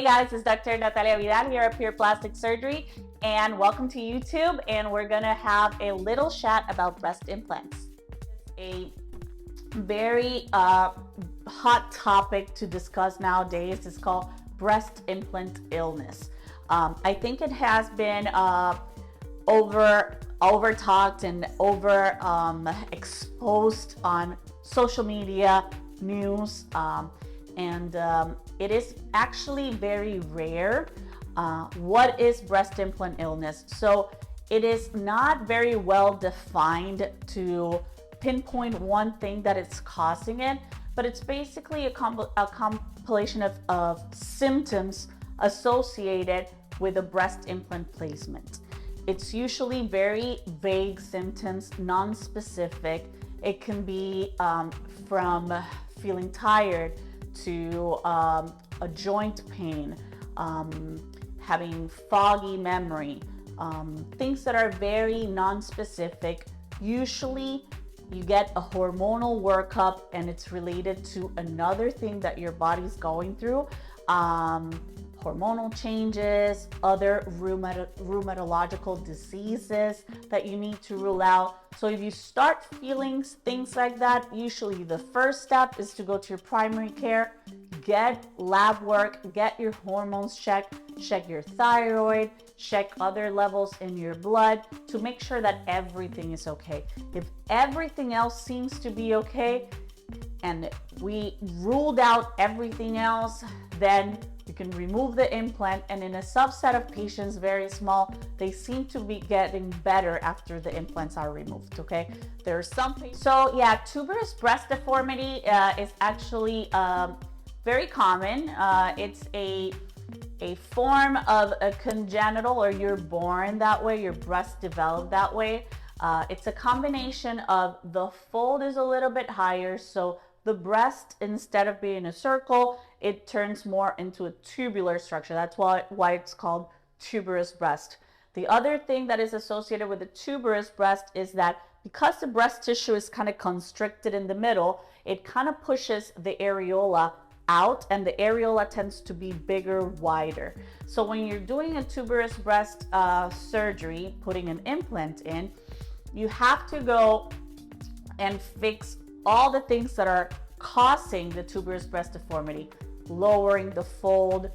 guys, it's Dr. Vidal here at Pure Plastic Surgery, and welcome to YouTube. And we're gonna have a little chat about breast implants. A very hot topic to discuss nowadays is called breast implant illness. I think it has been over talked and exposed on social media, news, and it is actually very rare. What is breast implant illness? So it is not very well defined to pinpoint one thing that is causing it, but it's basically a compilation of symptoms associated with a breast implant placement. It's usually very vague symptoms, non-specific. It can be from feeling tired to a joint pain, having foggy memory, things that are very non-specific. Usually you get a hormonal workup and it's related to another thing that your body's going through, hormonal changes, other rheumatological diseases that you need to rule out. So if you start feeling things like that, usually the first step is to go to your primary care, get lab work, get your hormones checked, check your thyroid, check other levels in your blood to make sure that everything is okay. If everything else seems to be okay and we ruled out everything else, then you can remove the implant, and in a subset of patients, very small, they seem to be getting better after the implants are removed, okay? There are some patients. So yeah, tuberous breast deformity is actually very common. It's a form of a congenital, or you're born that way, your breast developed that way. It's a combination of the fold is a little bit higher, so the breast, instead of being a circle, it turns more into a tubular structure. That's why it's called tuberous breast. The other thing that is associated with the tuberous breast is that because the breast tissue is kind of constricted in the middle, it kind of pushes the areola out, and the areola tends to be bigger, wider. So when you're doing a tuberous breast surgery, putting an implant in, you have to go and fix all the things that are causing the tuberous breast deformity, lowering the fold,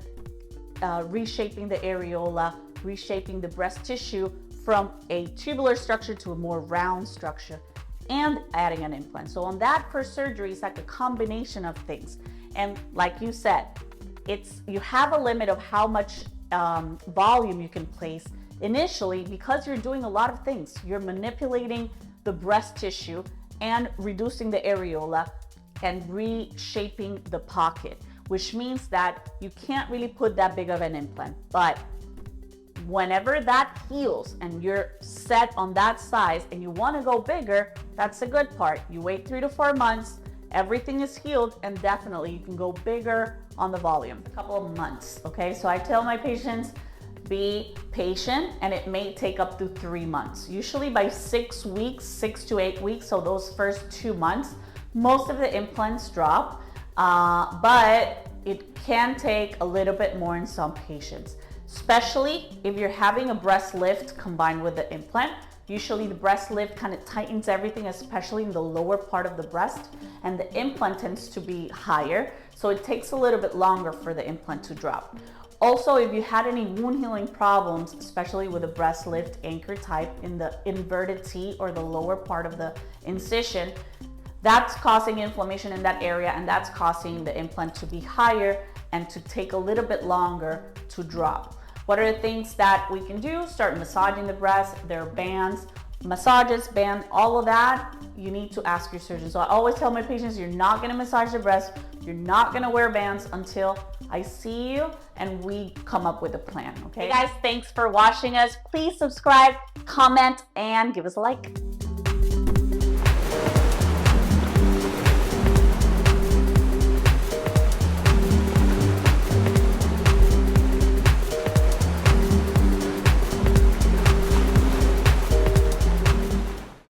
reshaping the areola, reshaping the breast tissue from a tubular structure to a more round structure, and adding an implant. So on that per surgery, it's like a combination of things. And like you said, you have a limit of how much volume you can place initially, because you're doing a lot of things. You're manipulating the breast tissue and reducing the areola and reshaping the pocket, which means that you can't really put that big of an implant. But whenever that heals and you're set on that size and you want to go bigger, that's a good part. You wait 3 to 4 months, everything is healed, and definitely you can go bigger on the volume. A couple of months, okay? So I tell my patients, be patient, and it may take up to 3 months. Usually by 6 weeks, 6 to 8 weeks, so those first 2 months, most of the implants drop, but it can take a little bit more in some patients, especially if you're having a breast lift combined with the implant. Usually the breast lift kind of tightens everything, especially in the lower part of the breast, and the implant tends to be higher, so it takes a little bit longer for the implant to drop. Also, if you had any wound healing problems, especially with a breast lift anchor type in the inverted T or the lower part of the incision, that's causing inflammation in that area, and that's causing the implant to be higher and to take a little bit longer to drop. What are the things that we can do? Start massaging the breast. There are bands, massages, band, all of that. You need to ask your surgeon. So I always tell my patients, you're not gonna massage the breast, you're not gonna wear bands until I see you and we come up with a plan, okay? Hey guys, thanks for watching us. Please subscribe, comment, and give us a like.